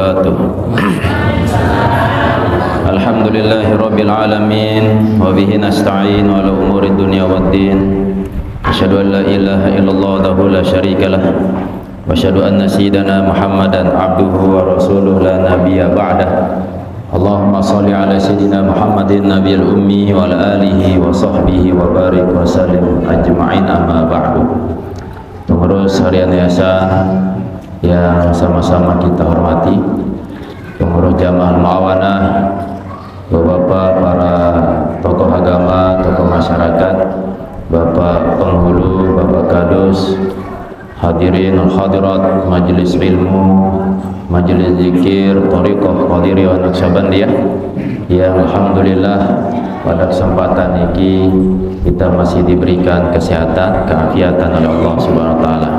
wabarakatuh. Alhamdulillahirabbil alamin wa bihi nasta'in ala umuri dunya waddin. Asyhadu an la ilaha illallah wahdahu la syarikalah wa asyhadu anna sayyidana Muhammadan abduhu wa rasuluhu la nabiyya ba'dah. Allahumma shalli ala sayyidina Muhammadin nabiyil ummi wa ala alihi wa sahbihi wa barik wa sallim ajma'in, amma ba'du. Pengurus harian yayasan yang sama-sama kita hormati, pengurus Jamaah Muawanah, Bapak-bapak, para tokoh agama, tokoh masyarakat, Bapak penghulu, Bapak Kadus, hadirin hadirat majelis ilmu, majelis zikir, thariqah Qadiriyah Naqsyabandiyah, yang alhamdulillah pada kesempatan ini kita masih diberikan kesehatan, keafiatan oleh Allah Subhanahu wa taala.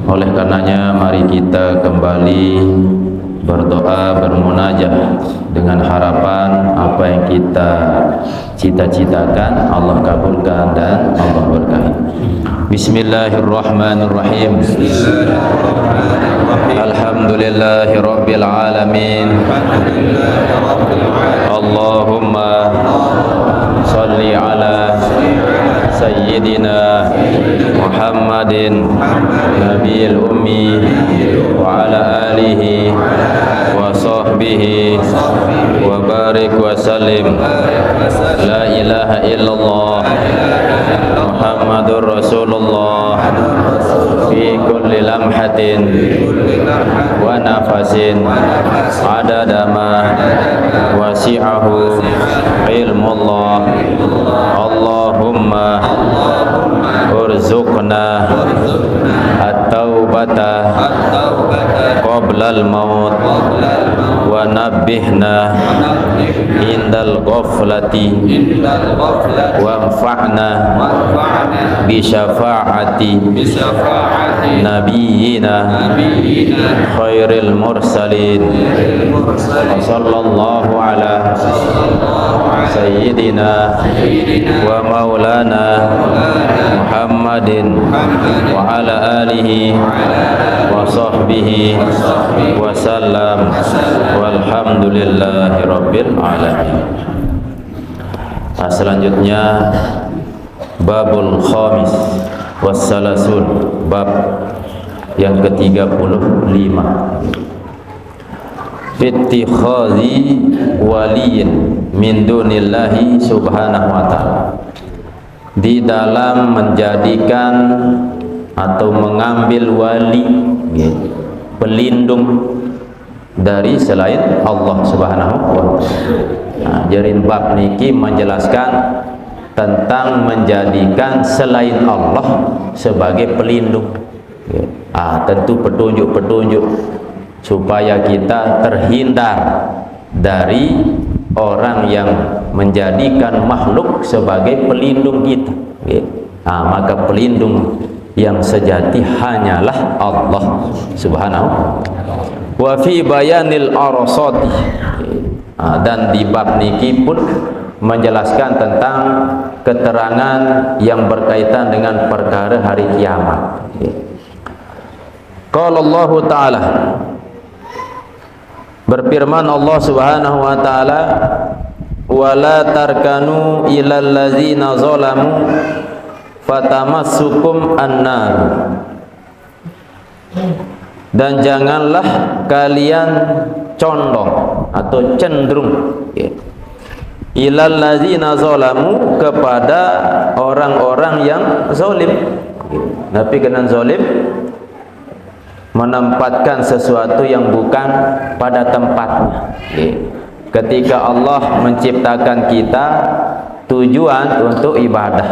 Oleh karenanya mari kita kembali berdoa, bermunajat dengan harapan apa yang kita cita-citakan Allah kabulkan dan Allah berkahi. Bismillahirrahmanirrahim. Alhamdulillahirabbil alamin. Allahumma shalli ala sayyidina Muhammadin nabiyil ummi wa ala alihi wa sahbihi wa barik wa sallim. La ilaha illallah Muhammadur Rasulullah fi kulli lamhatin wa nafasin adada ma wasi'ahu ilmullah. Allahumma urzuqna at-taubata qabla al-maut wa nabbihna indal ghaflati wa anfa'na bi syafa'ati nabiyyina khairil mursalin. Sallallahu ala sayyidina wa maulana Muhammadin wa ala alihi wa sahbihi wa sallam, walhamdulillahi rabbil alamin. Selanjutnya babul khamis wassalasun, bab yang ke-35, fittikhazi waliyin min dunillahi subhanahu wa ta'ala, di dalam menjadikan atau mengambil wali, pelindung dari selain Allah subhanahu wa ta'ala. Jadi bab niki menjelaskan tentang menjadikan selain Allah sebagai pelindung. Tentu petunjuk-petunjuk supaya kita terhindar dari orang yang menjadikan makhluk sebagai pelindung kita. Maka pelindung yang sejati hanyalah Allah subhanahu wa fi bayanil arasati. Dan di bab niki pun menjelaskan tentang keterangan yang berkaitan dengan perkara hari kiamat. Qala Allah Ta'ala, berfirman Allah subhanahu wa ta'ala, wala tarkanu ilal ladzina zalamu fatamassukum annar, dan janganlah kalian condong atau cenderung ilal ladzina zalamu, kepada orang-orang yang zalim. Tapi kena zalim menempatkan sesuatu yang bukan pada tempatnya. Ketika Allah menciptakan kita tujuan untuk ibadah,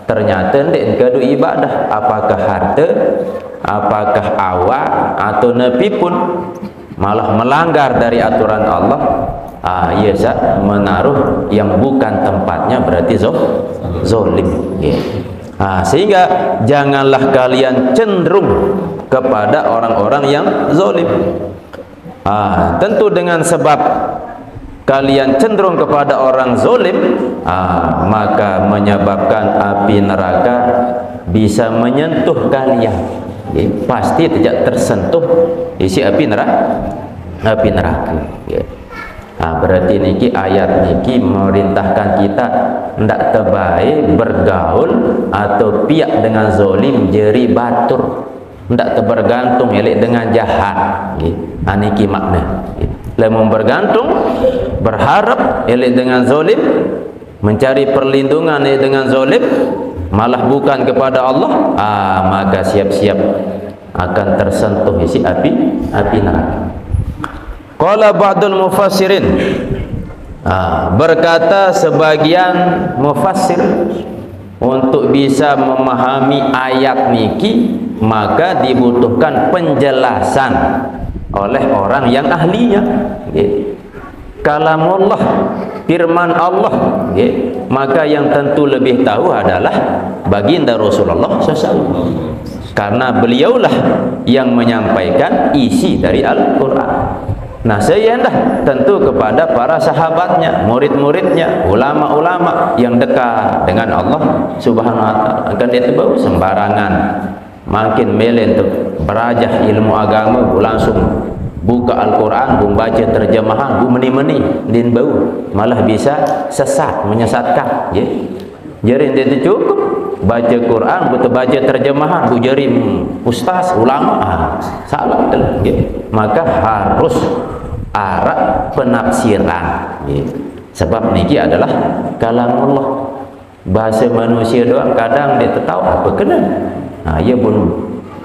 ternyata tidak kadu ibadah, apakah harta, apakah awak atau nabi pun malah melanggar dari aturan Allah. Menaruh yang bukan tempatnya, berarti zalim. Sehingga janganlah kalian cenderung kepada orang-orang yang zalim. Tentu dengan sebab kalian cenderung kepada orang zalim, maka menyebabkan api neraka bisa menyentuh kalian. Pasti tidak tersentuh isi api api neraka. Ya. Berarti niki ayat niki merintahkan kita ndak terbaik bergaul atau piak dengan zolim jeri batur, ndak terbergantung elek dengan jahat. Niki makna. Lemon bergantung, berharap elek dengan zolim, mencari perlindungan elek dengan zolim, malah bukan kepada Allah, maka siap-siap akan tersentuh isi api neraka. Qala ba'dul mufassirin, berkata sebagian mufassir, untuk bisa memahami ayat niki maka dibutuhkan penjelasan oleh orang yang ahlinya. Kalamullah, firman Allah, maka yang tentu lebih tahu adalah baginda Rasulullah SAW, karena beliaulah yang menyampaikan isi dari Al-Quran. Nah, saya dah tentu kepada para sahabatnya, murid-muridnya, ulama-ulama yang dekat dengan Allah Subhanahu wa taala. Akan dia tahu sembarangan makin melen tu berajah ilmu agama, langsung buka Al-Quran, membaca terjemahan, meni-meni din bau, malah bisa sesat, menyesatkan. Jadi dia cukup baca Quran, betul baca terjemahan, bujari ustaz, ulama, salah. Maka harus arah penafsiran. Sebab niki adalah kalamullah, bahasa manusia doang kadang dia tahu apa kena. Ia pun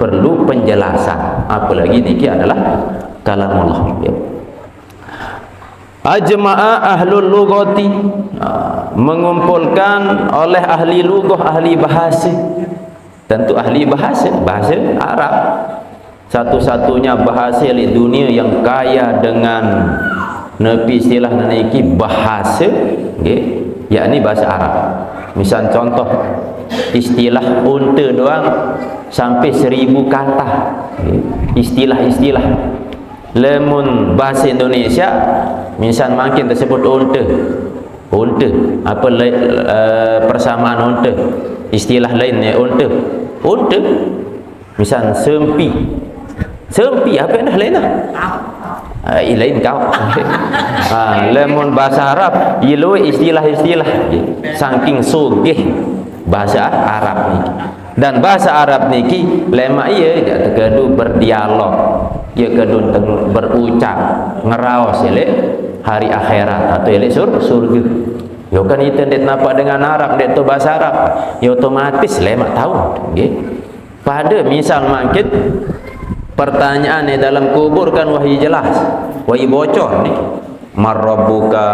perlu penjelasan, apalagi niki adalah kalamullah. Ajma'a ahlul lughati, mengumpulkan oleh ahli lughah, ahli bahasa. Tentu ahli bahasa Arab, satu-satunya bahasa di dunia yang kaya dengan nepi istilah niki bahasa, yakni bahasa Arab. Misal contoh istilah unta doang sampai 1000 kata, istilah-istilah. Lemun bahasa Indonesia misal makin tersebut unta apa persamaan unta, istilah lainnya unta misal sempi apa dah lain dah lain kau. Lemun bahasa Arab ilu istilah-istilah saking sugih bahasa Arab ni. Dan bahasa Arab niki lema ia kedu berdialog, ia kedu berucap ngeraos elek hari akhirat atau elek surga. Yo kan itu ndet nampak dengan Arab, ndet tu bahasa Arab, ya otomatis lema tahu. Pada misal makin pertanyaan di dalam kubur kan wahyu jelas, wahyu bocor ni, marrabbuka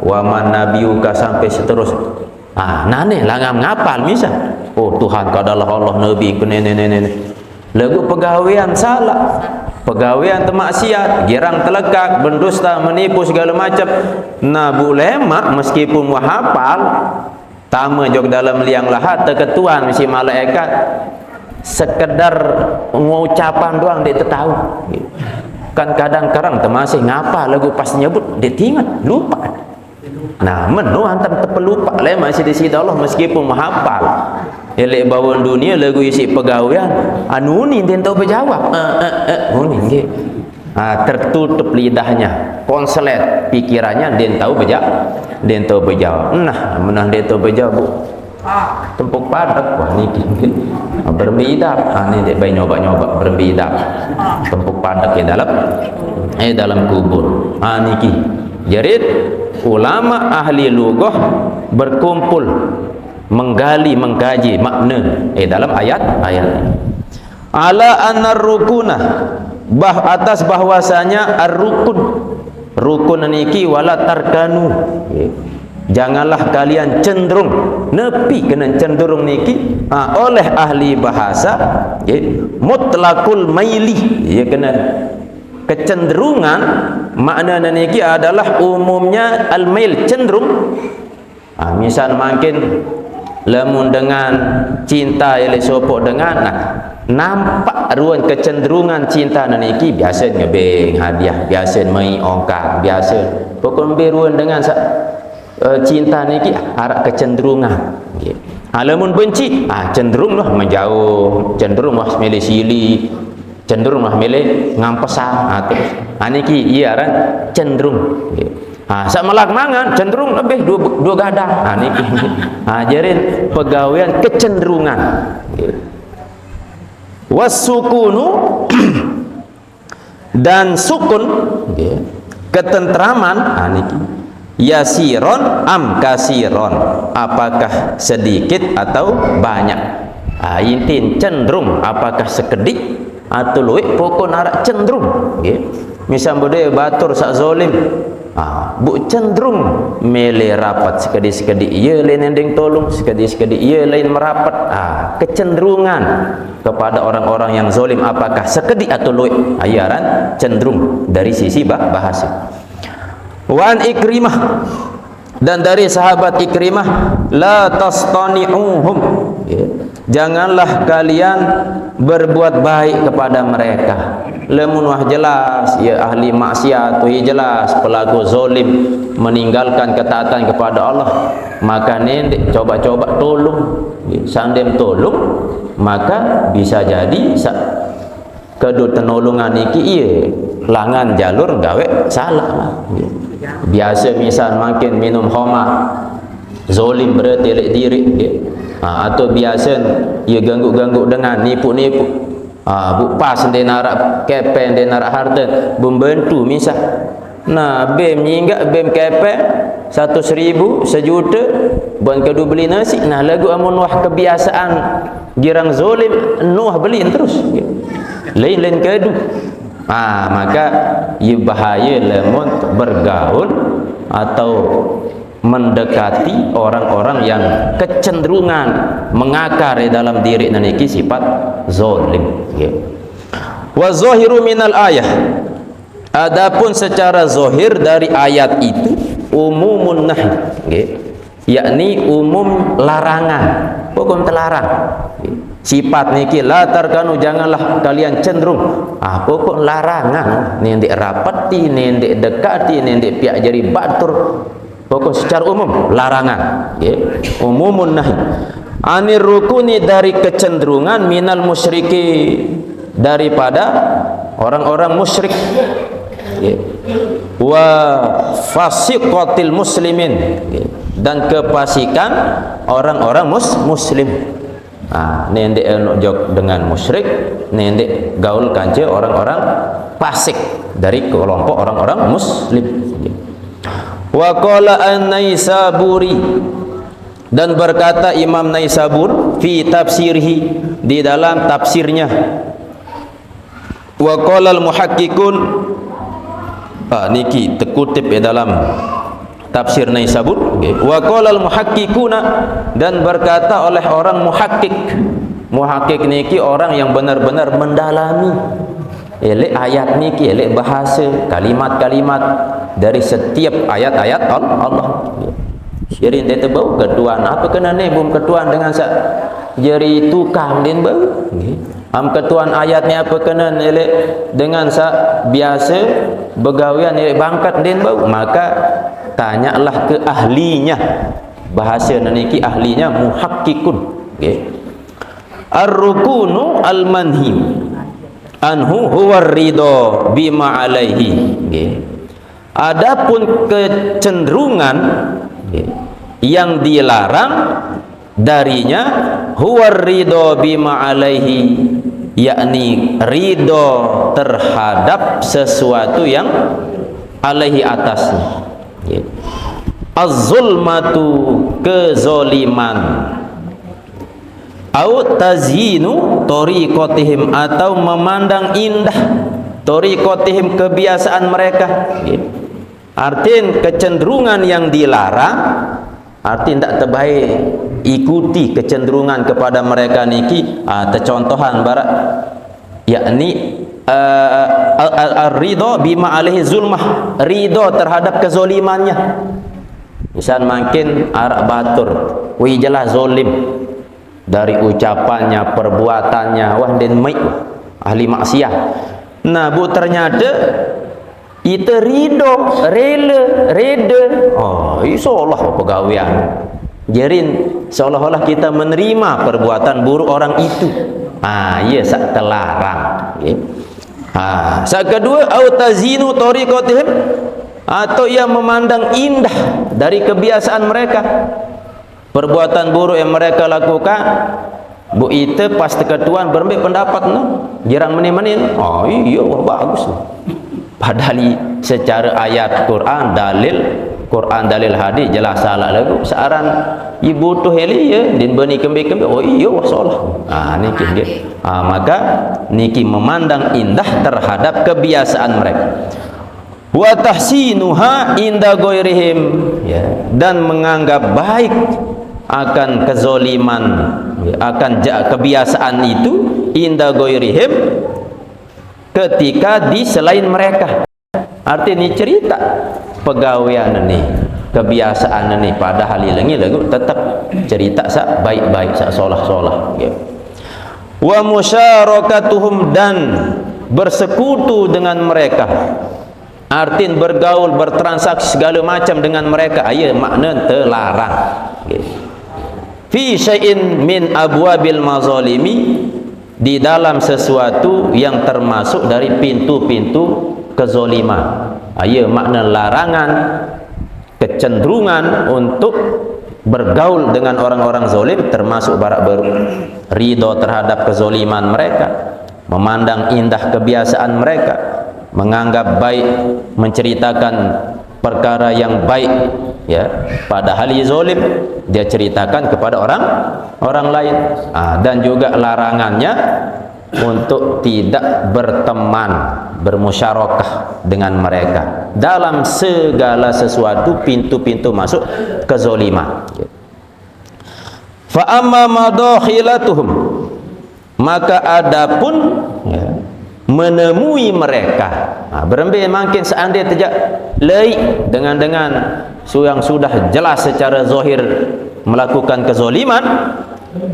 wa man nabiyuka sampai seterusnya. Nane langam ngapal misal, oh Tuhan kadalah Allah nabi ku nenek. Lagu pegawaian salah, pegawaian termaksiat, girang telekak, berdusta, menipu segala macam. Bu lemak meskipun wahapal tama jog dalam liang lahat terketuan misi malaikat, sekedar ngucapan doang dia tahu. Kan kadang-kadang termasih ngapa lagu pas nyebut dia ingat lupa. Menu hantam terpelupa le masih di sisi Allah meskipun menghafal. Elek bawon dunia lagu isi pegawaian anu ni dia tahu berjawab. Nggih. Tertutup lidahnya, konslet pikirannya dia tahu berjawab. Menah dia tahu berjawab. Tempuk padat wah niki. Berbidap. Ni dia bayi nyoba berbidap. Tempuk padat ke dalam kubur. Niki. Jadi ulama ahli lughah berkumpul mengkaji makna dalam ayat ala annar rukuna atas bahwasanya rukun niki wala tarkanu, janganlah kalian cenderung nepi kena cenderung niki oleh ahli bahasa mutlaqul maili, kena kecenderungan. Makna niki adalah umumnya al-mail, cenderung. Misal makin lemun dengan cinta yang sopok dengan nampak ruan kecenderungan cinta niki biasa ngebeng hadiah, biasa mai ongkar, biasa pokok beruan dengan cinta niki harap kecenderungan. Lemun benci cenderunglah menjauh, cenderunglah milih silih, cenderung lah milih ngampesa terus niki iya kan cenderung sak melak mangan cenderung lebih dua gadang niki ajarin pegawaian kecenderungan wasukunu dan sukun ketentraman niki yasiron am kasiron, apakah sedikit atau banyak. Intin cenderung apakah sekedik atau luwih, pokok narak cenderung. Misal bude batur sak zolim, bu cenderung mele rapat sekedi-sekedi ia lain ending tolong, sekedi-sekedi ia lain merapat. Kecenderungan kepada orang-orang yang zolim apakah sekedik atau luwih, ayaran cenderung dari sisi bahasa. Wan Ikrimah, dan dari sahabat Ikrimah, la tastani'uhum, janganlah kalian berbuat baik kepada mereka. Lemun wah jelas ya ahli maksiat, ya jelas pelaku zolim meninggalkan ketaatan kepada Allah, maka nendek coba-coba tolong, sandem tolong, maka bisa jadi kedua penolongan iki iya langan jalur gawe salah lah. Biasa misal makin minum khamar zolim berarti elek diri, atau biasa ia ganggu-ganggu dengan nipu-nipu, bu pas dia narak kepen, dia narak harta membantu misal. Nah bem nyinggak bem kepen 100.000 1 juta buat kedua beli nasi. Nah lagu amun wah kebiasaan girang zolim nuah beliin terus lain-lain kedua. Maka ia bahaya lemon bergaul atau mendekati orang-orang yang kecenderungan mengakar di dalam diri naniki sifat zalim. Wa zahiru minal ayah, adapun secara zahir dari ayat itu umumun nahi, yakni umum larangan, hukum terlarang. Sifat niki la tarkanu, janganlah kalian cenderung. Pokok larangan, nendek rapati, nendek dekati, nendek piak jari batur. Pokok secara umum larangan. Umumun nahi. Anir rukuni, dari kecenderungan, minal musyriki, daripada orang-orang musyrik. Wa fasiqatil muslimin, dan kefasikan orang-orang muslim. Nendek jok dengan musyrik, nendek gaul kance orang-orang fasik dari kelompok orang-orang muslim. Wa qala an-Naisaburi, dan berkata Imam Naisabur fi tafsirhi, di dalam tafsirnya. Wa qala al-muhaqqiqun, niki terkutip di dalam tafsir Naisabur. Wa qala al-muhaqqiquna, dan berkata oleh orang muhakkik. Muhakkik niki orang yang benar-benar mendalami elek ayat niki, elek bahasa kalimat-kalimat dari setiap ayat-ayat Allah. Jadi dia tahu ketuan apa kena ni bum ketuan dengan jari tukang din bau. Ketuan ayatnya apa kena elek dengan biasa begawian elek bangkat din bau. Maka tanyalah ke ahlinya, bahasa naniki ahlinya muhakkikun. Ar-rukunu al-manhi anhu huwa ridho bima alaihi. Adapun kecenderungan yang dilarang darinya, huwa ridho bima alaihi, yakni ridho terhadap sesuatu yang alaihi atasnya. Az-zulmatu, kezoliman, au tazyinu tariqatihim, atau memandang indah tariqatihim, kebiasaan mereka. Artinya kecenderungan yang dilarang, artinya tidak terbaik ikuti kecenderungan kepada mereka niki. Tercontohan barat, yakni ridho bima alaihi zulmah, ridho terhadap kezolimannya. Misal makin arak batur, wih jelas zolim dari ucapannya, perbuatannya, wah den mai ahli maksiat. Nah bu ternyata itu ridho, reda. Insyaallah pegawaian jerin seolah-olah kita menerima perbuatan buruk orang itu. Iya sak terlarang. Saat kedua, au tazinu tariqatihim, atau yang memandang indah dari kebiasaan mereka, perbuatan buruk yang mereka lakukan. Bu itu pas ketuan berambik pendapat girang meni-meni. Oh iya, wah bagus. Padahal secara ayat Quran dalil hadis jelas salah lagu. Searan ibu tu heli ya din bani kembe-kembe. Oh iya, wah salah. Niki dia. Maka niki memandang indah terhadap kebiasaan mereka. Wa tahsinuha inda ghairihim, ya, dan menganggap baik akan kezoliman, akan kebiasaan itu inda ghairihim, ketika di selain mereka. Artinya cerita pegawaian ini, kebiasaan ini, padahal ilangi lagu tetap cerita sa baik-baik, sa solah-solah, ya. Wa musyarakatuhum, dan bersekutu dengan mereka, artin bergaul, bertransaksi segala macam dengan mereka, makna terlarang, ya. Fi syai'in min abwabil mazalimi, di dalam sesuatu yang termasuk dari pintu-pintu kezoliman. Makna larangan, kecenderungan untuk bergaul dengan orang-orang zalim, termasuk barak berridho terhadap kezoliman mereka, memandang indah kebiasaan mereka, menganggap baik, menceritakan perkara yang baik, ya, padahal ia zalim, dia ceritakan kepada orang lain. Dan juga larangannya untuk tidak berteman, bermusyarakah dengan mereka dalam segala sesuatu, pintu-pintu masuk kezaliman. Fa amma madakhilatuhum, maka adapun, ya, menemui mereka, berembih makin seandainya tidak laik dengan yang sudah jelas secara zahir melakukan kezaliman,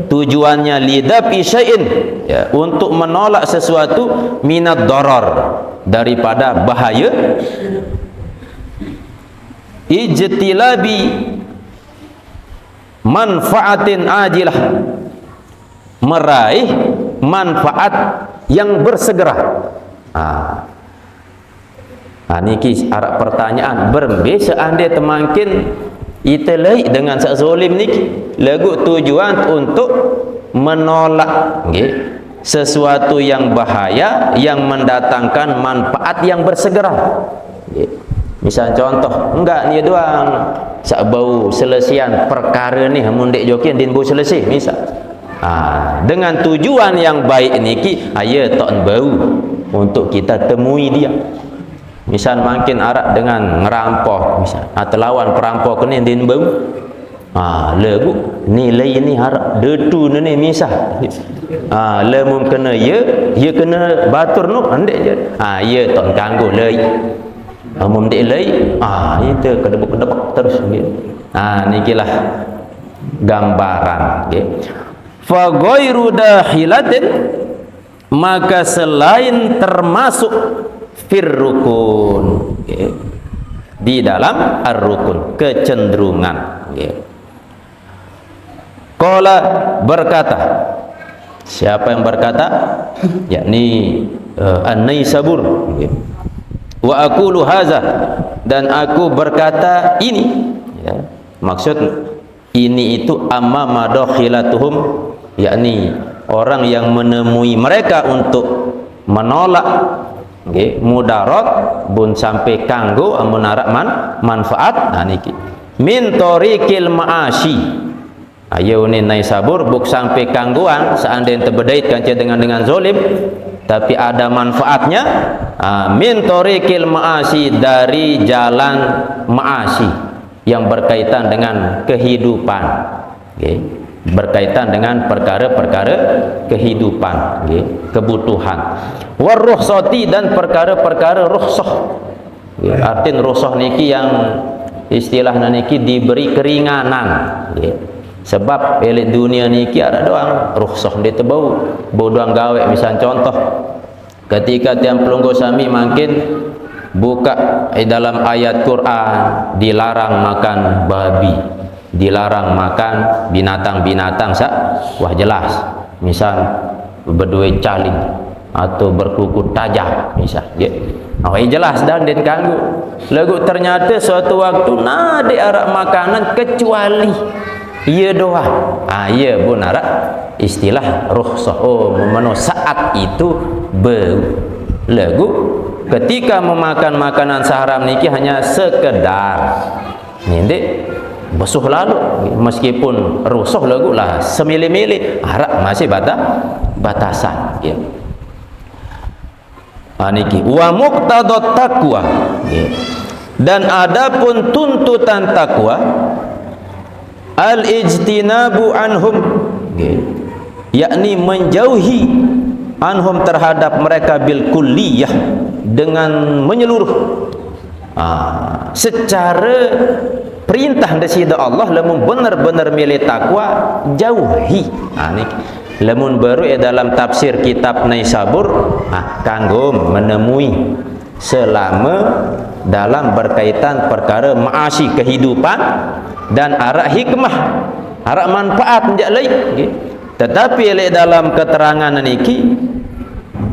tujuannya lidafi syai'in, ya, untuk menolak sesuatu minad darar, daripada bahaya, ijtilabi manfaatin ajilah, meraih manfaat yang bersegera. Niki arah pertanyaan berbe seandainya temangkin itelai dengan sak zalim niki lagu tujuan untuk menolak, okay, sesuatu yang bahaya yang mendatangkan manfaat yang bersegera, okay. Misal contoh, enggak ni doang sak bau selesian perkara ni hamun dek jokin din bau selesai misal. Dengan tujuan yang baik niki, tak bau untuk kita temui dia. Misal makin arak dengan ngerampok, misal lawan perampok ni din bau, lagu nilai ni harap detu ni misal, lemum kena ya kena batur nu andek je, tak ganggu lei, mum dek lei, itu kedebuk terus gitu. Nikilah gambaran, okay. Fa ghairu dahilatin, maka selain termasuk firrukun, okay, di dalam ar-rukun, kecenderungan, okay. Qala, berkata, siapa yang berkata? Yakni An-Naisabur, okay. Wa aqulu haza, dan aku berkata ini, ya, maksud ini itu amma madakhilatuhum, yakni orang yang menemui mereka untuk menolak, okay, mudarat bun sampai kanggo amunarak manfaat. Niki min tariqil ma'ashi, ni Naisabur buk sampai kangguan seandainya terbedait kanca dengan zalim, tapi ada manfaatnya. Min tariqil ma'ashi, dari jalan ma'ashi yang berkaitan dengan kehidupan, okay, berkaitan dengan perkara-perkara kehidupan, okay, kebutuhan. Warukhsati, dan perkara-perkara rukhsah, okay. Artin rukhsah niki yang istilah niki diberi keringanan, okay. Sebab elit dunia niki ada doang rukhsah dia tebau bodoang gawe. Misal contoh, ketika tiang pelunggu sami makin buka dalam ayat Quran dilarang makan babi, dilarang makan binatang-binatang wah jelas. Misal berdua caling, atau berkuku tajam misal ya. Jelas dah den kanggu. Lagu ternyata suatu waktu nade arak makanan kecuali ia doa. Ia pun arak istilah rukhsah. Memang saat itu lagu ketika memakan makanan seharam niki hanya sekedar ninde besuh lalu meskipun rusuh lagu lah semili-mili arak masih batasan ya. Niki wa muqtadat taqwa ya. Dan adapun tuntutan takwa al-ijtinabu anhum ya. Yakni menjauhi anhum terhadap mereka bil kulliyah dengan menyeluruh. Secara perintah dari Allah lamun benar-benar milih takwa jauhi. Ni lamun baru dalam tafsir kitab Naisabur kanggo menemui selama dalam berkaitan perkara ma'asi kehidupan dan arak hikmah, arak manfaat njak lain. Tetapi dalam keterangan niki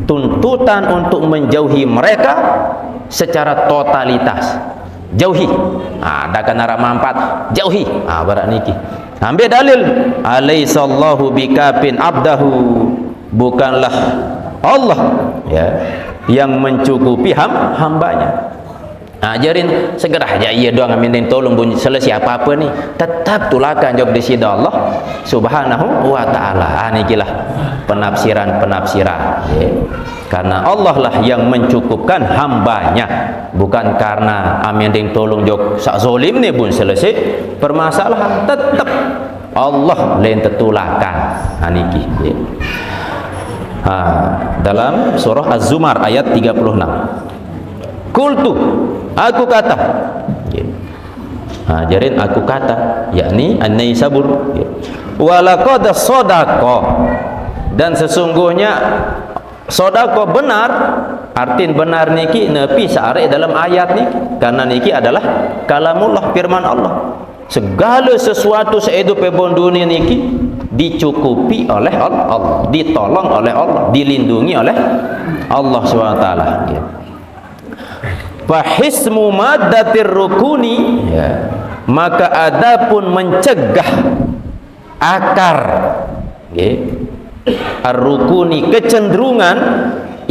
tuntutan untuk menjauhi mereka secara totalitas. Jauhi. Ada kan arah manfaat, jauhi. Barat niki. Ambil dalil, alaihissallahu bikafin abdahu, bukanlah Allah ya yang mencukupi hambanya. Ajarin segera aja ia doang minta tolong bunyi selesai apa-apa ni tetap tulakan jawab di sisi Allah Subhanahu wa taala. Nikilah penafsiran-penafsiran ya. Karena Allah lah yang mencukupkan hambanya, bukan karena amin ding tolong jawab sak zalim ni pun selesai permasalahan. Tetap Allah lain tetulakan. Niki ya. Dalam surah Az-Zumar ayat 36. Kultu, aku kata jarin aku kata yakni An-Naisabur walaqad sadaqa, dan sesungguhnya sadaqa benar. Artin benar niki nepi saare dalam ayat niki, karena niki adalah kalamullah, firman Allah. Segala sesuatu sehidup dunia niki dicukupi oleh Allah, ditolong oleh Allah, dilindungi oleh Allah SWT ya. Fahismu maddatir rukuni ya. Maka adapun mencegah akar ya, ar-rukuni kecenderungan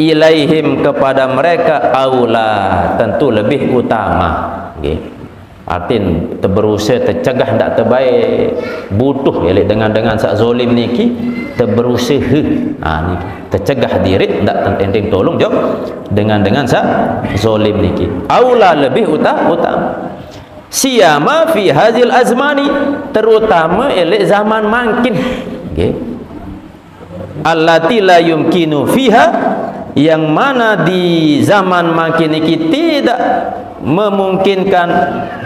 ilaihim kepada mereka aula, tentu lebih utama ya. Artin berusaha tercegah ndak terbaik butuh ya, dengan sak zalim niki berusaha ni tercegah diri ndak enteng tolong jawab dengan sak zalim niki aula lebih utama siyama fi hazil azmani, terutama elek zaman mangkin nggih allati la yumkinu fiha, yang mana di zaman mangkin niki tidak memungkinkan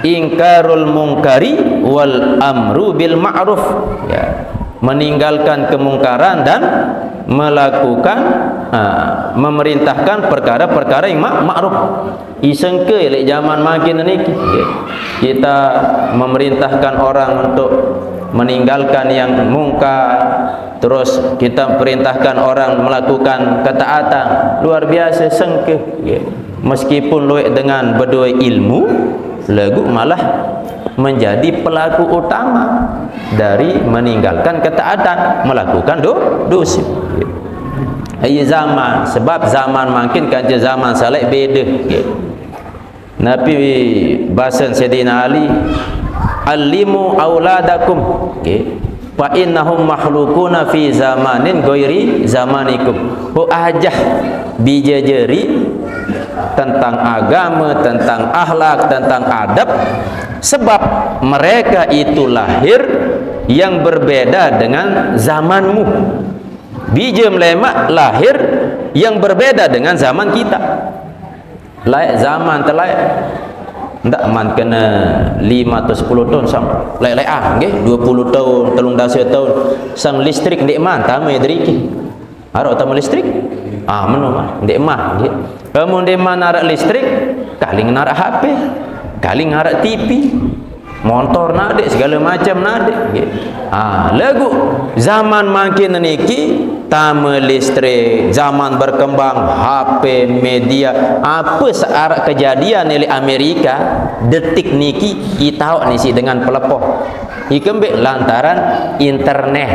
ingkarul mungkari wal amru bil ma'ruf ya, meninggalkan kemungkaran dan melakukan memerintahkan perkara-perkara yang ma'ruf. Isengke lek zaman makin niki ya, kita memerintahkan orang untuk meninggalkan yang mungkar, terus kita perintahkan orang melakukan ketaatan, luar biasa sengke ya. Meskipun luwek dengan berdua ilmu, lagu malah menjadi pelaku utama dari meninggalkan ketaatan, melakukan dosa. Ia zaman, sebab zaman makin kerja zaman saleh beda. Nabi bahasan Sayyidina Ali, alimu auladakum fa innahum makhlukuna fi zamanin ghairi zamanikum. Ajah bijajari tentang agama, tentang akhlak, tentang adab, sebab mereka itu lahir yang berbeda dengan zamanmu. Bija melemak lahir yang berbeda dengan zaman kita. Layak zaman terlayak ndak man kena 5 atau 10 tahun sang layak-layak nggih 20 tahun 30 tahun sang listrik ndik man tamai driki arok tamai listrik menung ndik mah nggih kemudian mana arak listrik kali ngarak HP kali ngarak TV motor nadik segala macam nadik nggih lagu zaman makin niki tama listrik, zaman berkembang, HP, media, apa searah kejadian oleh Amerika detik niki kita tahu ni si dengan pelepoh ikembek lantaran internet.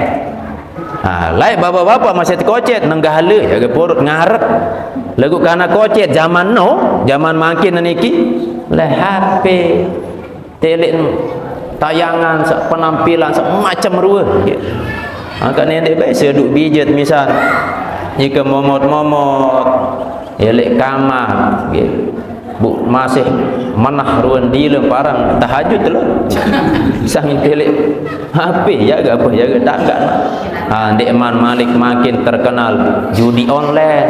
Lai bapa-bapa masih kocet nenggahala jaga purut ngarep lagu kana kocet zaman zaman makin niki lah HP telek tayangan penampilan macam rua kan yang dia biasa duk bijet misal jika momot-momot elek kamar bu masih manah ruan dilem parang tahajud tu lah sang telek HP jaga apa jaga tangga Dek Man Malik makin terkenal judi online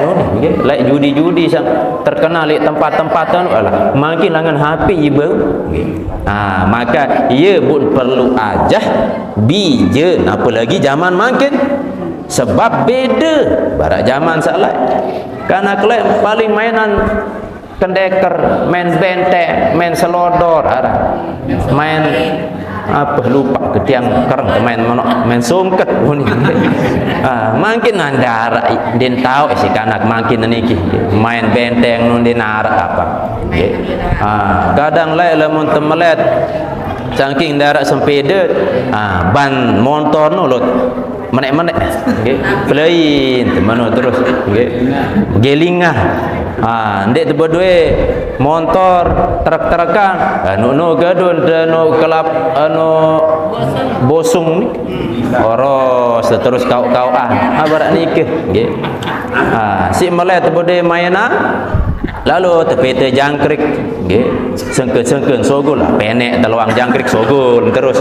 like judi-judi sang terkenal di tempat-tempat makin langan HP ibu maka ia pun perlu ajah bijen apalagi zaman makin sebab beda barak zaman salah karena kelak paling mainan kendeker, main benteng, main selodor, main apa lupa ketiang kereng, main sungket, makin andara din tahu si kanak makin niki main benteng nun din apa, kadang lai lamun temelet saking darat sempeda, ban motor nulot menek-menek, pelain temanu terus, gelingah. Ndek tebut duit motor truk-trukan anu gadun anu kelap anu bosung ni oros terus kau-kauan barak nikah nggih si meleh tebut duit mainan lalu tepete jangkrik nggih sengkeun sogol penek teluang jangkrik sogol terus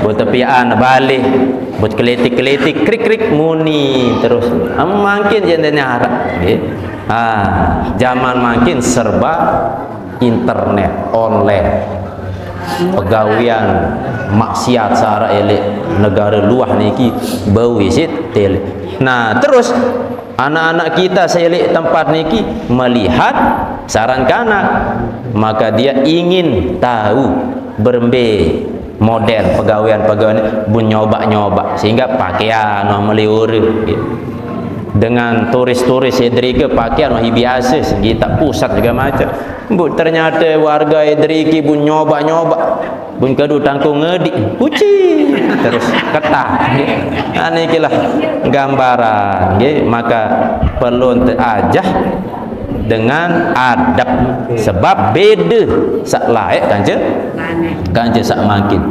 buat tepian balik buat keletik-keletik krik-krik muni terus makin jendenya harap nggih zaman makin serba internet online pegawaian maksiat sara elek negara luar niki bau visit tele. Nah terus anak-anak kita selek tempat niki melihat saran kanak maka dia ingin tahu berembe model pegawaian bun nyoba sehingga pakaian meliur dengan turis-turis Edrike pakaian masih biasa segi tak pusat juga macam ternyata warga Edrike pun nyoba pun kedu tangkung ngedik puci terus ketah ini kilah gambaran maka perlu terajah dengan adab sebab beda sak laik kanje sak makin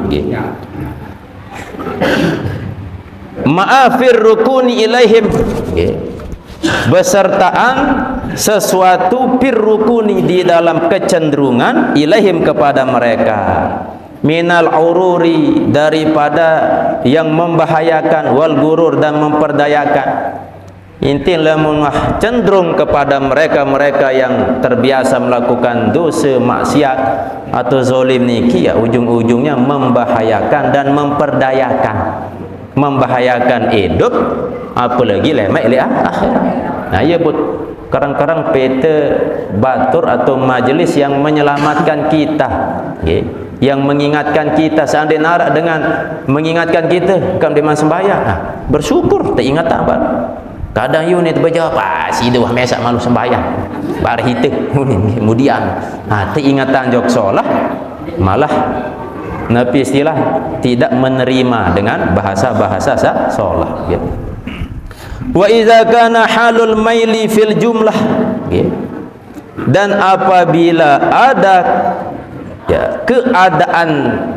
ma'afir rukuni ilaihim besertaan sesuatu pir rukuni di dalam kecenderungan ilaihim kepada mereka minal ururi daripada yang membahayakan wal gurur dan memperdayakan inti lamun cenderung kepada mereka-mereka yang terbiasa melakukan dosa maksiat atau zalim niki ujung-ujungnya membahayakan dan membahayakan hidup apalagi lemak akhirat. Nah ia pun kadang-kadang peta batur atau majlis yang menyelamatkan kita yang mengingatkan kita seandainya narak dengan mengingatkan kita kan dengan sembahyang bersyukur tak ingat apa kadang unit berjawab si dua mesak malu sembahyang bar hite kemudian tak ingatan jok solah malah Nabi istilah tidak menerima dengan bahasa-bahasa solah wa iza kana halul maili fil jumlah dan apabila ada keadaan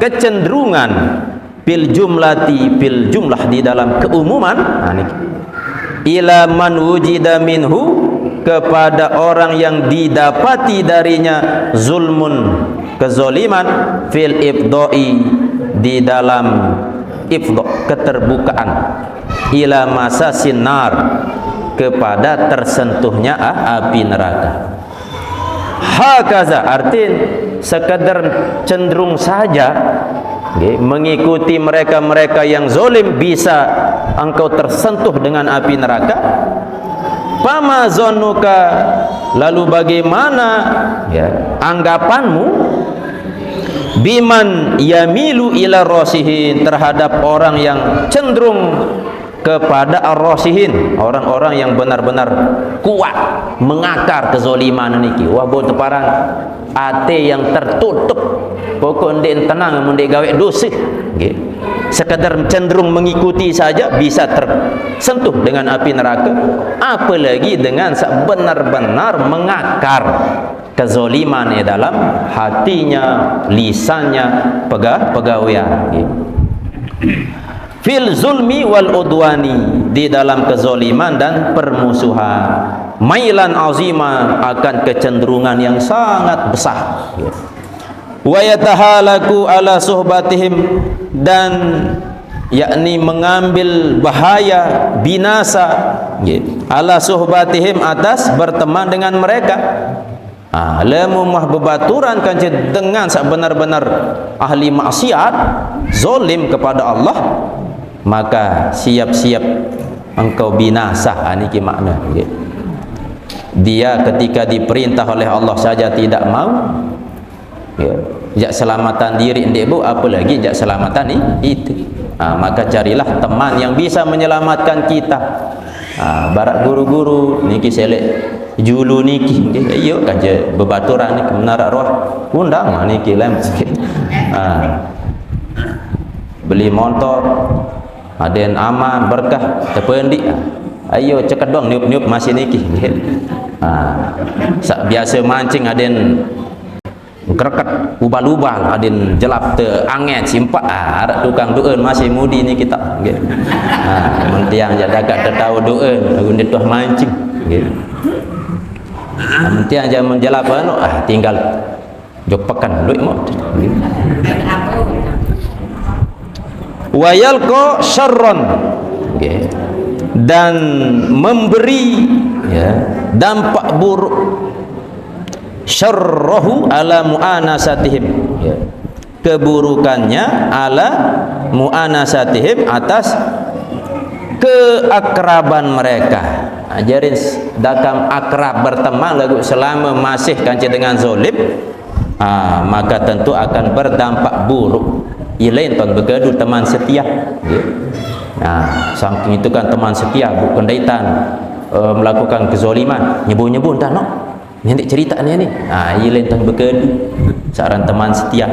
kecenderungan fil jumlah di dalam keumuman ila man wujida minhu kepada orang yang didapati darinya zulmun kezoliman fil ibdoi di dalam ibdo keterbukaan ila masa sinar kepada tersentuhnya api neraka hakaza artin sekadar cenderung saja mengikuti mereka-mereka yang zolim bisa engkau tersentuh dengan api neraka fama zonnuka lalu bagaimana anggapanmu biman yamilu ila rasihin terhadap orang yang cenderung kepada ar-rasihin, orang-orang yang benar-benar kuat mengakar kezaliman niki. Wah bo teparang ate yang tertutup, pokok ndek tenang mun ndek gawe dosa nggih. Sekadar cenderung mengikuti saja bisa tersentuh dengan api neraka, apalagi dengan benar-benar mengakar kezaliman dalam hatinya, lisannya, pegawaian nggih. Fil zulmi wal udwani, di dalam kezaliman dan permusuhan, mailan azima, akan kecenderungan yang sangat besar, wa yatahalaku ala suhbatihim, dan yakni mengambil bahaya, binasa, ala suhbatihim, atas berteman dengan mereka. Lamu mah bebaturan kan dengan benar-benar ahli maksiat, zalim kepada Allah, maka siap-siap engkau binasa. Niki makna dia ketika diperintah oleh Allah saja tidak mau, jak selamatan diri ndek bu, apalagi jak selamatan itu. Maka carilah teman yang bisa menyelamatkan kita. Barak guru-guru niki selek julu niki ayo kaje bebaturan niki menara roh undang niki lem sikit. Beli motor aden aman berkah tependi, ayo cekedong niup-niup masih niki. Biasa mancing aden kereket ubal-ubal, aden jelap te anget simpak, ada tukang doen masih mudi ni kita nggih. Mentiang jaga tahu doen gunde tuh mancing nggih. Mentiang aja menjelap tinggal jopekan duit mo. Wa yalqa syarron, nggih, dan memberi dampak buruk, syarrahu ala mu'anasatihim, keburukannya ala mu'anasatihim, atas keakraban mereka. Ajarin dakam akrab berteman lagu selama masih kanci dengan zalim, maka tentu akan berdampak buruk. Ilain ton begaduh teman setia. Saking itu kan teman setia bukan daitan melakukan kezaliman, nyebun-nyebun tak no. Nanti cerita ni ilain ton begaduh seorang teman setia.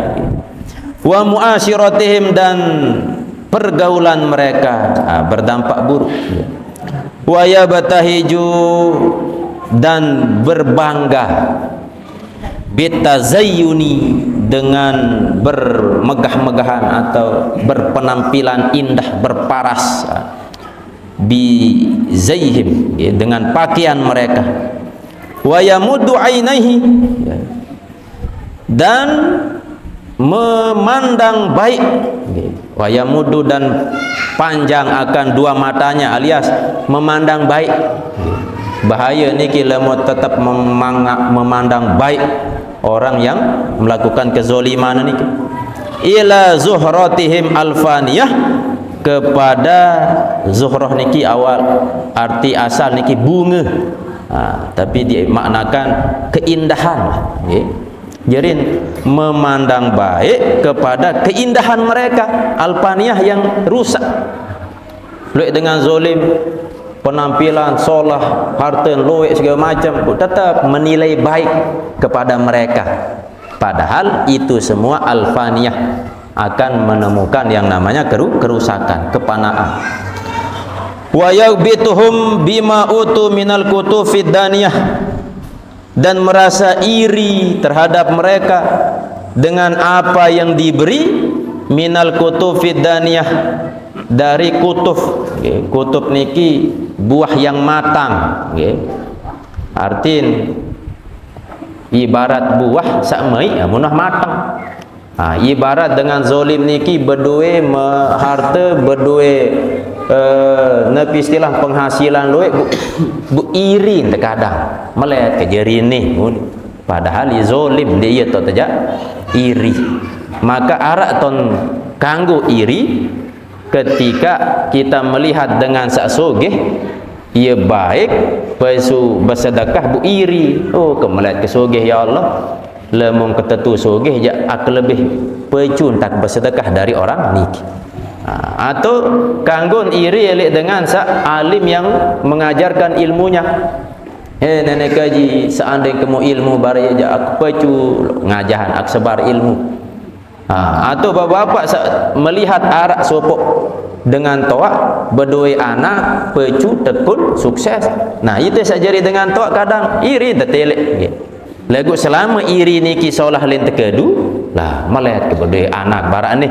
Wa muasyiratihim, dan pergaulan mereka berdampak buruk. Wa yabatahiju, dan berbangga, bitazayyuni, dengan bermegah-megahan atau berpenampilan indah, berparas, bi zaihim, dengan pakaian mereka. Wa yamuddu ainaihi, dan memandang baik, wa yamuddu, dan panjang akan dua matanya, alias memandang baik. Bahaya niki lamun tetap memandang baik orang yang melakukan kezaliman niki. Ila zuhratihim alfaniyah, kepada zuhrah niki awal arti asal niki bunga, tapi dimaknakan keindahan. Jadi memandang baik kepada keindahan mereka, alfaniyah yang rusak. Luik dengan zalim, penampilan solah, harta luik segala macam, tetap menilai baik kepada mereka, padahal itu semua alfaniyah akan menemukan yang namanya kerusakan, kepanaan. Wa yaghbituhum bima utu minal kutufid daniyah, dan merasa iri terhadap mereka dengan apa yang diberi minal kutufid daniyah, dari kutuf. Kutuf niki buah yang matang, artin ibarat buah sakmai munah matang. Ibarat dengan zalim niki berdua harta, berdua nepi istilah penghasilan luik bu iri terkadang melihat kejadian ni, padahal zalim dia tu saja iri. Maka arak ton kanggo iri ketika kita melihat dengan sak sogeh ia baik, pesu bersedekah bu iri. Kemelihat ke sogeh, ya Allah, lemong ketetu sogeh jak ak lebih pecun tak bersedekah dari orang niki. Atau kanggun iri elek dengan alim yang mengajarkan ilmunya. Nenek kaji seandainya kamu ilmu bari aja aku pacu ngajahan aku sebar ilmu. Atau bapak-bapak melihat arak sopok dengan toa berdua anak pecu tekun sukses. Nah itu sajari dengan toa kadang iri tetelek. Lagu selama iri niki seolah len tekedu lah melihat ke berdua anak barak ni.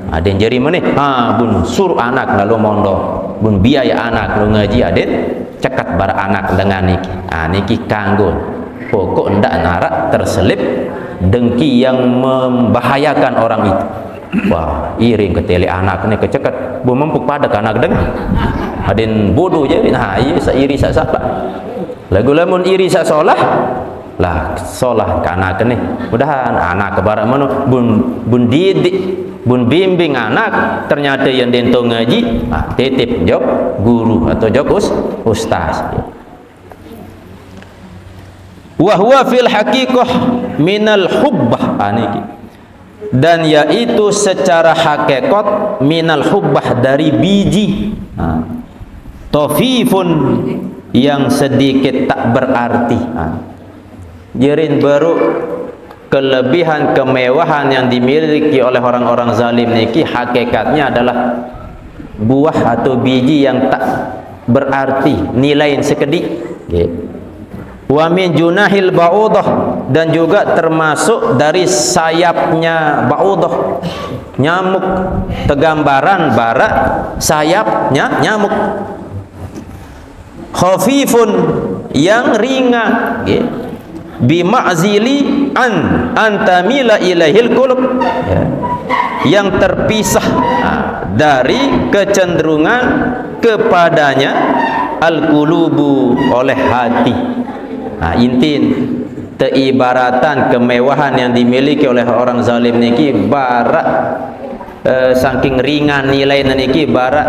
Ada yang jari mana? Bun suruh anak lalu mondo, bun biaya anak lalu ngaji aden cekat barak anak dengan niki. Niki kanggun. Pokok ndak narak terselip dengki yang membahayakan orang itu. Wah, iring ketele anak ni kecekat, bun mempuk pada anak dengan. Aden bodoh je. Nah, iya sa iri sa salah. Lagu lamun iri sa solah lah solah ke anak ni. Mudahan anak ke barak mana bun didik bun bimbing anak ternyata yang dento ngaji titip job guru atau job ustaz. Wa huwa fil haqiqah minal hubbah niki. Dan yaitu secara hakikat minal hubbah dari biji. Tofifun yang sedikit tak berarti. Jerin baru kelebihan kemewahan yang dimiliki oleh orang-orang zalim niki hakikatnya adalah buah atau biji yang tak berarti, nilai sekedik. Wa min junahil ba'udah, dan juga termasuk dari sayapnya ba'udah, nyamuk, tegambaran barak sayapnya nyamuk. Khafifun, yang ringan, bima'zili antamila ilahil qulub, yang terpisah dari kecenderungan kepadanya al-qulubu oleh hati. Intin teibaratan kemewahan yang dimiliki oleh orang zalim niki barak saking ringan nilai niki barak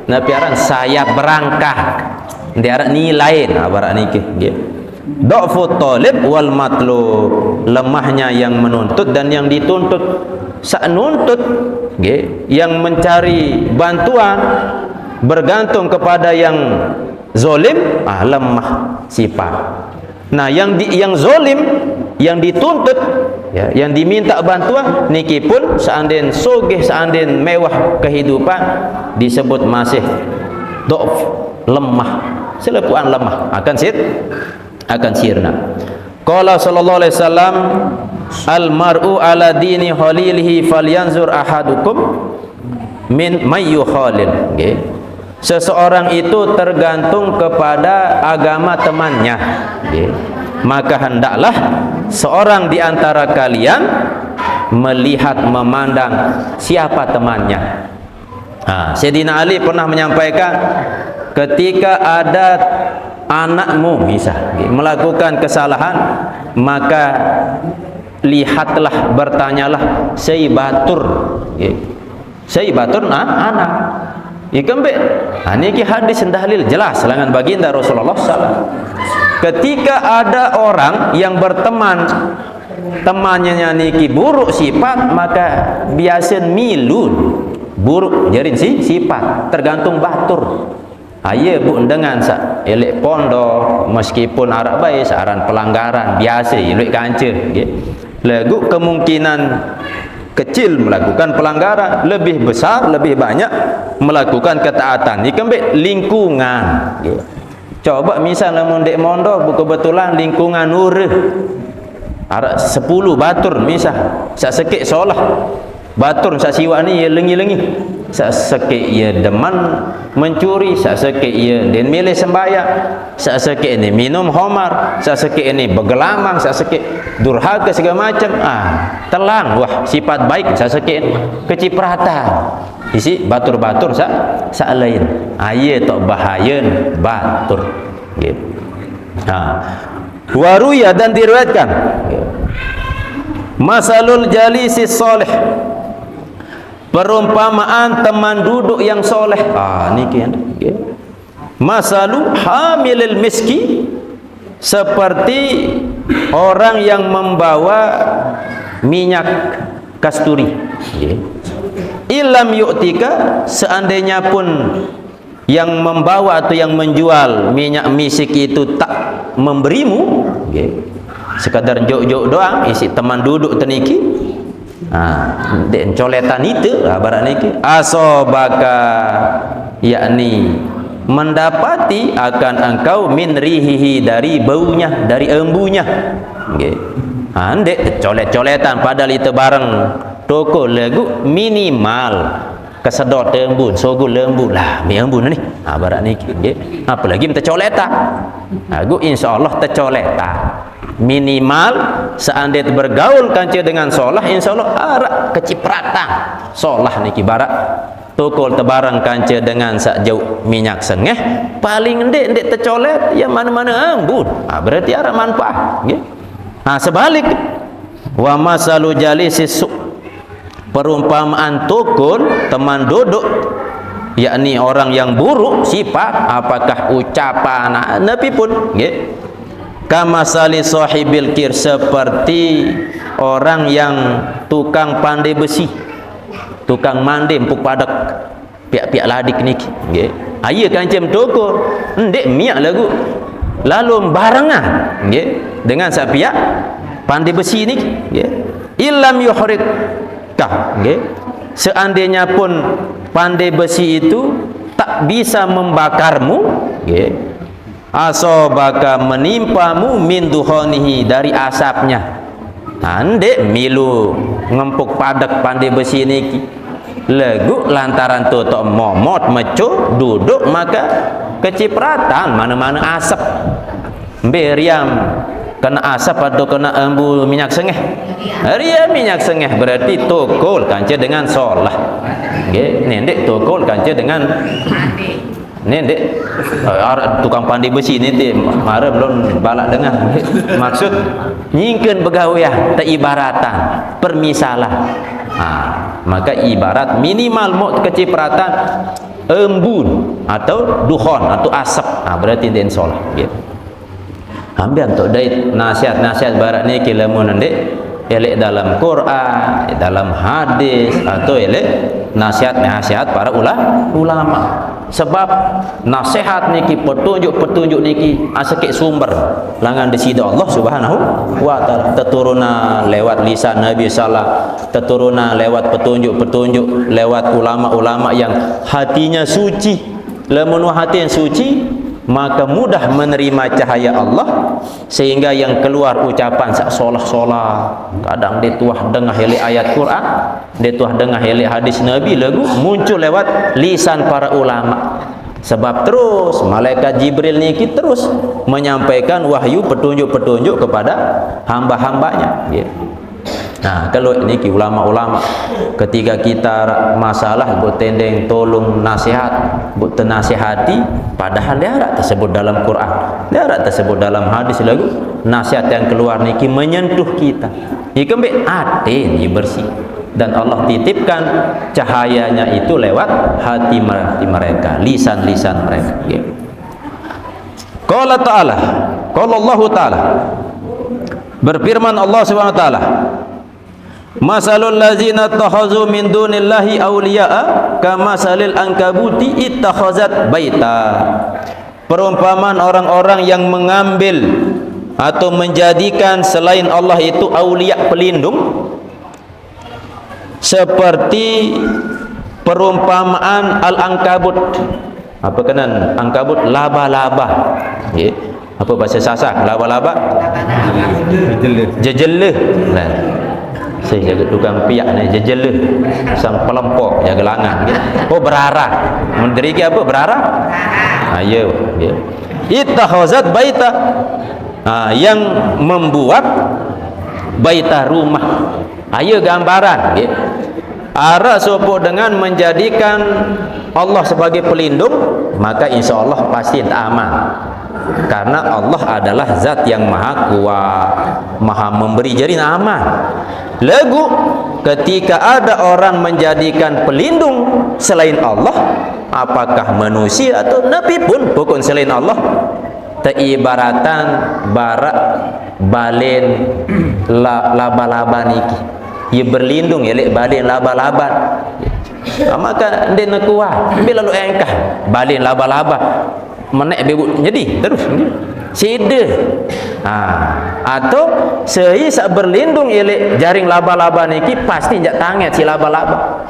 napiaran sayap berangkah diarak nilai barak niki dha'fu talib wal matlub, lemahnya yang menuntut dan yang dituntut. Sak nuntut yang mencari bantuan bergantung kepada yang zalim, lemah sifat. Nah yang zalim yang dituntut yang diminta bantuan niki pun seandainya sogeh, seandainya mewah kehidupan disebut masih dha'f, lemah, selepuan lemah akan sirna. Qala sallallahu alaihi wasallam al mar'u ala dini khalilihi falyanzur ahadukum min mayyu khalil. Seseorang itu tergantung kepada agama temannya. Maka hendaklah seorang di antara kalian melihat, memandang siapa temannya. Sayyidina Ali pernah menyampaikan, ketika ada anakmu misal melakukan kesalahan, maka lihatlah, bertanyalah sayyibatur anak ikembe. Niki hadis dalil jelas langan baginda Rasulullah sallallahu. Ketika ada orang yang berteman, temannya niki buruk sifat, maka biasa milun buruk jarin sifat, tergantung batur. Aye bu dengan elek pondok meskipun arak baik saran pelanggaran biasa elek kancil. Lagu kemungkinan kecil melakukan pelanggaran, lebih besar, lebih banyak melakukan ketaatan. Ini kembali lingkungan. Coba misalnya mondek mondok kebetulan lingkungan nur arak 10 batur misal sak sekik solah batur sak siwa ni ia lengi-lengi, sak sekik ia deman mencuri, sak sekik ia den milih sembahyang, sak sekik ini minum khamar, sak sekik ini bergelamang, sak sekik durhaka segala macam. Telang wah sifat baik sak sekik kecipratan isi batur-batur sak lain. Ieu tok bahayeun batur gitu. Waruya, dan diriwayatkan masalul jalisi salih, perumpamaan teman duduk yang soleh. Niki masalu hamilil miski, seperti orang yang membawa minyak kasturi. Illam yu'tika, seandainya pun yang membawa atau yang menjual minyak misik itu tak memberimu, sekadar jok-jok doang, isi teman duduk teniki, dek coletan itu barat niki, asobaka, yakni mendapati akan engkau min rihihi, dari baunya, dari embunya, dek colet-coletan padahal itu barang toko lagu minimal kesedot embun, sogul lembu lah, mi embun ni, barat niki, apalagi minta coleta, aku insyaallah tercoleta. Minimal seandainya bergaul kanca dengan solah, insyaallah arak kecipratan solah niki barat tokol tebarang kanca dengan sak jauh minyak sengeh, paling ndek tercolet ya mana-mana embun, berarti arak manfaat, sebalik wa masalu jalisis, perumpamaan tokol teman duduk, yakni orang yang buruk sifat, apakah ucapan nabi pun kama sali sahibil kir, seperti orang yang tukang pandai besi, tukang mandi empuk padak piak-piak ladik niki, aye kancem toko ndek miak lagu lalu barengan dengan sak piak pandai besi niki, illam yuhrikkah, seandainya pun pandai besi itu tak bisa membakarmu, asobaka, menimpamu min duhonihi, dari asapnya, ndek milu ngempuk padak pandai besi niki lagu lantaran tutok momot meco duduk maka kecipratan mana-mana asap, beriam kena asap atau kena embu minyak sengeh, ria minyak sengeh berarti tokol kanca dengan solah, ndek tokol kanca dengan ndek tukang pandai besi ni mara belum balak dengar, maksud nyingkeun begawiah teibaratan permisalah, maka ibarat minimal mau kecipratan embun atau duhon atau asap, berarti dia insyaallah ambil untuk dait nasihat-nasihat barat ni kilamun ndek elek dalam Quran, dalam hadis, atau elek nasihat-nasihat para ulama. Sebab nasihat niki, petunjuk niki asakit sumber langan di sida Allah Subhanahu wa taala, teturuna lewat lisan Nabi sallallahu, teturuna lewat petunjuk lewat ulama-ulama yang hatinya suci. Lamun hati yang suci, maka mudah menerima cahaya Allah, sehingga yang keluar ucapan sak solah-solah, kadang dia tuah dengah hele ayat Quran, dia tuah dengah hele hadis Nabi lagu muncul lewat lisan para ulama. Sebab terus malaikat Jibril niki terus menyampaikan wahyu petunjuk-petunjuk kepada hamba-hambanya, kalau niki ulama-ulama ketika kita masalah buat tendeng tolong nasihat, buat tenasihati, padahal dia ada tersebut dalam Quran, dia ada tersebut dalam hadis lagu, nasihat yang keluar niki menyentuh kita, ikembe hati ni bersih, dan Allah titipkan cahayanya itu lewat hati mereka, lisan-lisan mereka. Qala ta'ala, qala Allah ta'ala, berfirman Allah Subhanahu wa taala, masalul ladzina takhazu min dunillahi awliya'a kamasalil ankabuti ittakhazat baita, perumpamaan orang-orang yang mengambil atau menjadikan selain Allah itu aulia, pelindung, seperti perumpamaan al-ankabut. Apa kenan angkabut? Laba-laba. Apa bahasa Sasak? Laba-laba? Jejeleh. Saya jaga tukang piak ni, jejeleh, sang pelempok jaga langan. Berarah. Menteri ke apa? Berarah? Ayo. Ittakhazat baita, yang membuat baita, rumah. Ayo gambaran. Ara sopo dengan menjadikan Allah sebagai pelindung, maka insya Allah pasti aman. Karena Allah adalah zat yang maha kuat, maha memberi, jadi aman. Lagu ketika ada orang menjadikan pelindung selain Allah, apakah manusia atau nabi pun bukan selain Allah, teibaratan barak balen laba-laba niki, ia berlindung elek balen laba-laba. Maka dia nak kuat bila lalu engkah balik laba-laba menek bebu jadi terus sida atau sei sak berlindung elek jaring laba-laba niki pasti jak tanget si laba-laba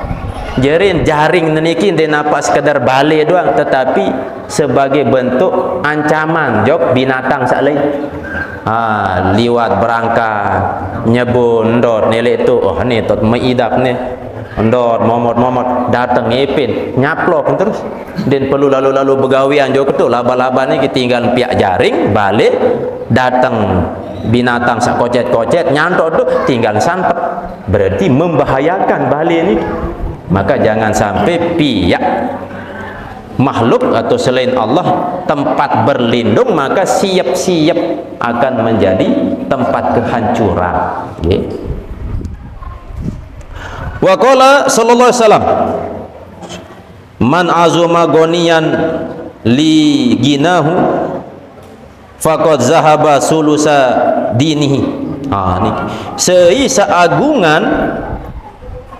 jaring niki dia nampak sekadar balik doang tetapi sebagai bentuk ancaman jok binatang sak lain liwat berangkat nyebun ndot nelek tu oh ni tot meidap ni ndot momot datang ngepin nyaplok terus dan perlu lalu begawian jok tu laba-laba ni ketinggalan piak jaring balik datang binatang sak kocet-kocet nyantok tu tinggal santet berarti membahayakan balik ni. Maka jangan sampai pihak makhluk atau selain Allah tempat berlindung maka siap-siap akan menjadi tempat kehancuran. Wa qala sallallahu alaihi wasallam man azuma goniyan li ginahu faqad zahaba sulusa dinihi. Ni seisa agungan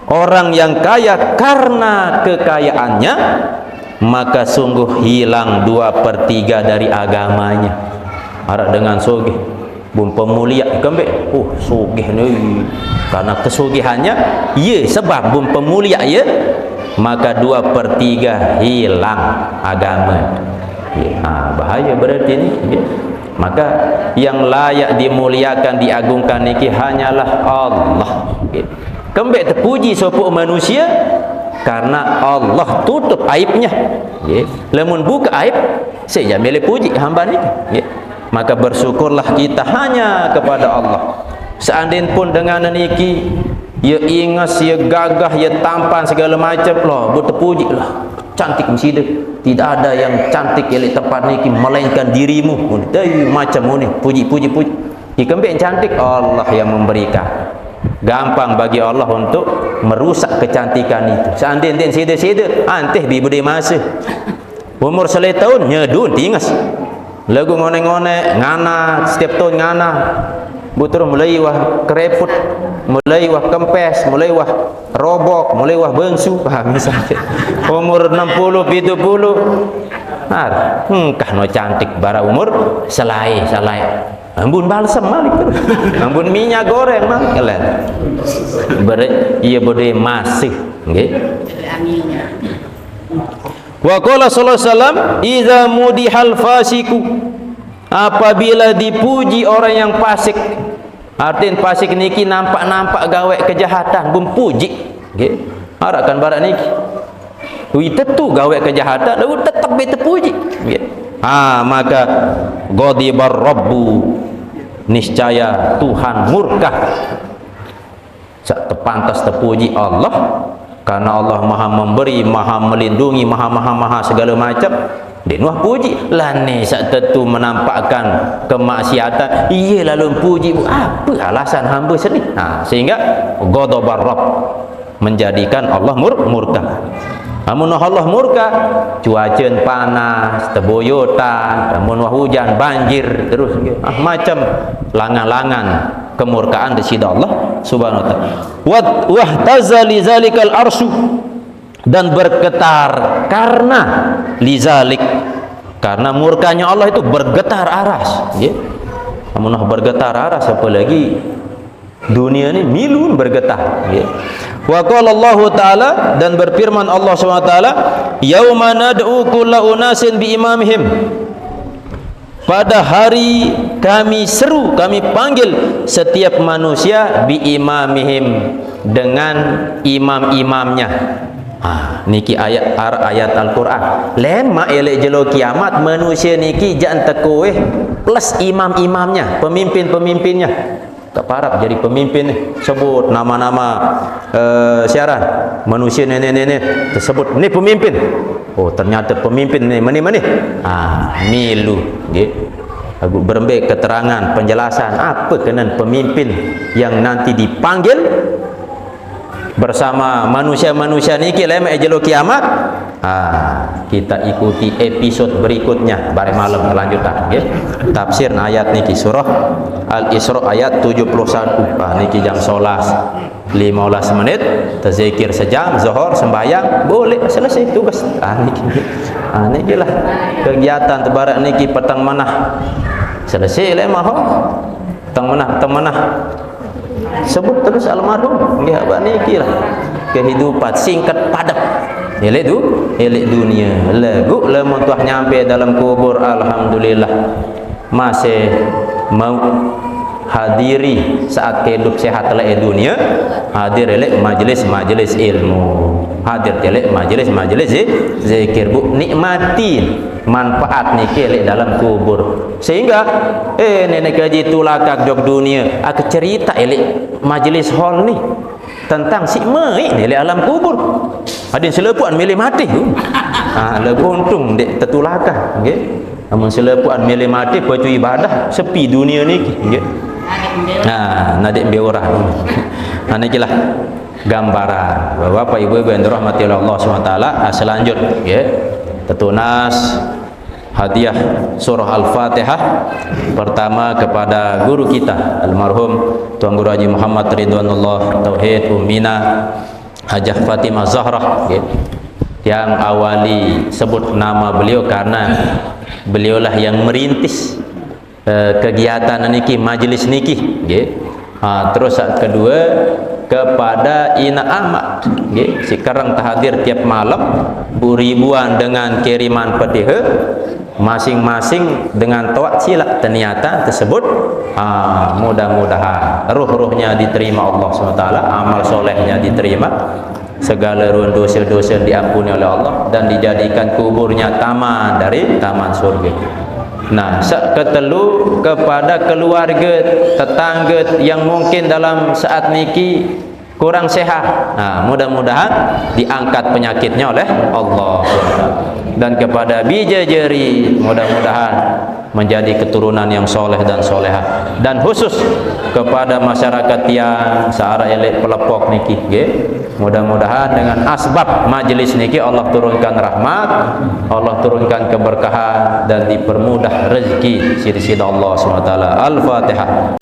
orang yang kaya karena kekayaannya maka sungguh hilang 2/3 dari agamanya. Harap dengan sugih bun pemulia kembek sugih ni karena kesugihannya ya sebab bun pemulia ya maka 2/3 hilang agama. Bahaya berarti ni maka yang layak dimuliakan diagungkan niki hanyalah Allah. Kembek terpuji sopuk manusia karena Allah tutup aibnya. Lamun buka aib saya milih puji hamba ni. Maka bersyukurlah kita hanya kepada Allah. Seandainya pun dengan niki ya ingas ya gagah ya tampan segala macam lah berterpuji lah cantik mesti dia. Tidak ada yang cantik di tempat niki melainkan dirimu. Macam ni puji. Kembek cantik Allah yang memberikan. Gampang bagi Allah untuk merusak kecantikan itu. Seandainya sida-sida anteh bibudi masa umur 1 tahun nyedun tingas lagu ngone-ngone ngana setiap tahun ngana butur mulai wah kereput mulai wah kempes mulai wah robok mulai wah bengsu misalnya umur 60 70 kah no cantik bara umur selai ambun balsam malik ambun minyak goreng mang kelen iya bode masih nggih. Wa qala sallallahu alaihi wasallam idza mudihal fasiku apabila dipuji orang yang fasik artinya fasik niki nampak gawe kejahatan bum puji nggih harakan barat niki wi tentu gawe kejahatan lalu tetap terpuji nggih. Maka ghadibar rabbu niscaya Tuhan murka. Pantas terpuji Allah karena Allah maha memberi, maha melindungi, maha segala macam. Dia nuah puji lani sak tentu menampakkan kemaksiatan iya lalu puji apa alasan hamba sedih. Sehingga ghadabar rabb menjadikan Allah murka. Amun Allah murka cuaca panas teboyotan amun hujan banjir terus macam langan-langan kemurkaan di sisi Allah subhanahu wa taala. Wahtaza li zalikal arsy dan bergetar karena lizalik karena murkanya Allah itu bergetar aras amun bergetar aras apalagi dunia ini milun bergetar Wa qala Allah taala dan berfirman Allah Subhanahu wa taala yauma nad'u kulla unasin bi imamihim pada hari kami seru kami panggil setiap manusia bi imamihim dengan imam-imamnya. Niki ayat Al-Qur'an lema elek jelo kiamat manusia niki jan tekoeh plus imam-imamnya pemimpin-pemimpinnya keparap jadi pemimpin sebut nama-nama siaran manusia nenek-nenek tersebut ini pemimpin ternyata pemimpin ini mana-mana milu aku berembek keterangan penjelasan apa kenan pemimpin yang nanti dipanggil bersama manusia-manusia niki lema ejelo kiamat. Kita ikuti episode berikutnya bare malam kelanjutan tafsir ayat niki surah Al-Isra ayat 71 niki jam 11 15 menit, terzikir sejam, zuhur sembahyang, boleh selesai tugas. Niki lah kegiatan tebarak niki petang manah. Selesai le mah. Petang manah. Sebut terus almarhum. Nggih apa niki lah. Kehidupan singkat padat. Elek dunia. Lagu lemon tuah nyampe dalam kubur, alhamdulillah masih mau hadiri saat hidup sehat le dunia, hadir le majlis ilmu, hadir le majlis zikir, bu nikmati manfaat niki le dalam kubur. Sehingga nenek gaji tulakak jog dunia aku cerita le majlis hall ni tentang si mai ni le alam kubur. Hadin selepuan milih mati. Lebih untung dek tertulakah nggih. Amun selepuan milih mati pacu ibadah sepi dunia niki nggih. Nadik beurah. Niki lah gambaran Bapak Ibu yang dirahmati oleh Allah SWT. Selanjut nggih, tetunas hadiah surah Al-Fatihah pertama kepada guru kita almarhum Tuan Guru Haji Muhammad Ridwanullah Tauhid Ummina Hajah Fatimah Zahrah, yang awali sebut nama beliau karena beliaulah yang merintis kegiatan niki, majlis niki. Terus saat kedua kepada Ina Ahmad, sekarang hadir tiap malam ribuan dengan kiriman petiha masing-masing dengan tawak silap ternyata tersebut. Mudah-mudahan ruh-ruhnya diterima Allah SWT, amal solehnya diterima, segala dosa-dosa diampuni oleh Allah, dan dijadikan kuburnya taman dari taman surga. Nah, ketelu kepada keluarga tetangga yang mungkin dalam saat niki kurang sehat, mudah-mudahan diangkat penyakitnya oleh Allah. Dan kepada bijajeri, mudah-mudahan menjadi keturunan yang soleh dan solehah. Dan khusus kepada masyarakat yang searah elek pelepok niki, mudah-mudahan dengan asbab majlis niki Allah turunkan rahmat, Allah turunkan keberkahan, dan dipermudah rezeki siri-siri Allah SWT. Al-Fatihah.